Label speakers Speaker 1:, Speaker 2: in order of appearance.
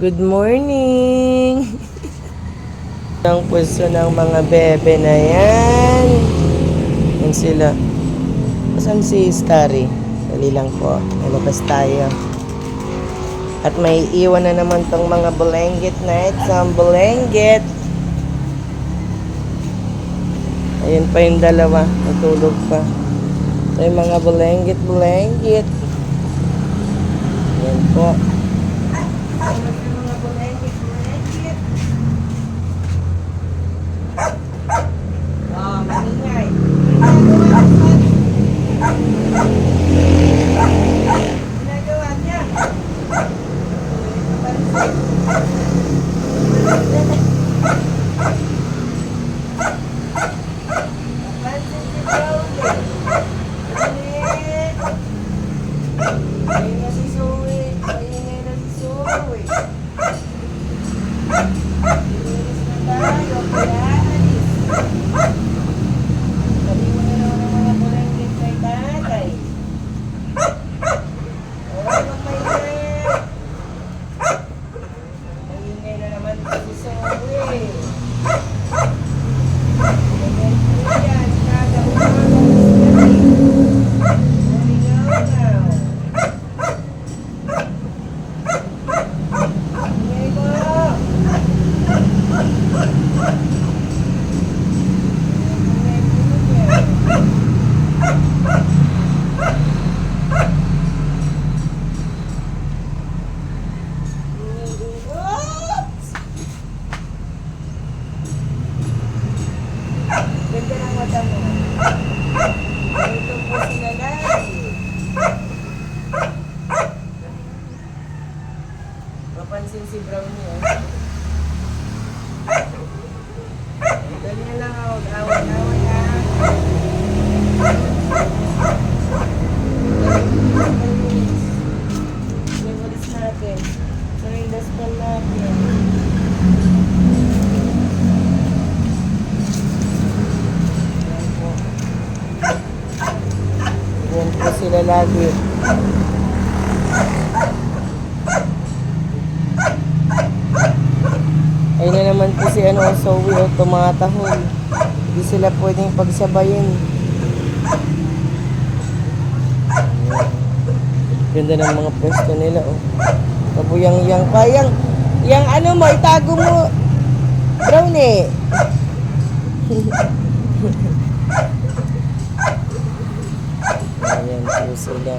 Speaker 1: Good morning! Ang pwesto ng mga bebe na yan. Yan sila. Saan si Starry? Dali lang po. Nalabas tayo. At may iwan na naman tong mga blanket na isang blanket. Ayun pa yung dalawa. Natulog pa. Ito yung mga blanket. Yan po. Ganda ng mata mo. Ito po sila lagi. Mapansin si Brownie, eh. Ganyan lang ako. Away-away, ha. Yung walis natin. So, yung dastan natin. Yan po sila lagi. Ayun na naman po si Zoe o tumatahol. Hindi sila pwedeng pagsabayin. Ganda ng mga pwesto nila, oh. Kabuyang-yang pa. Yang ano mo, itago mo. Brownie. Ayan po sila.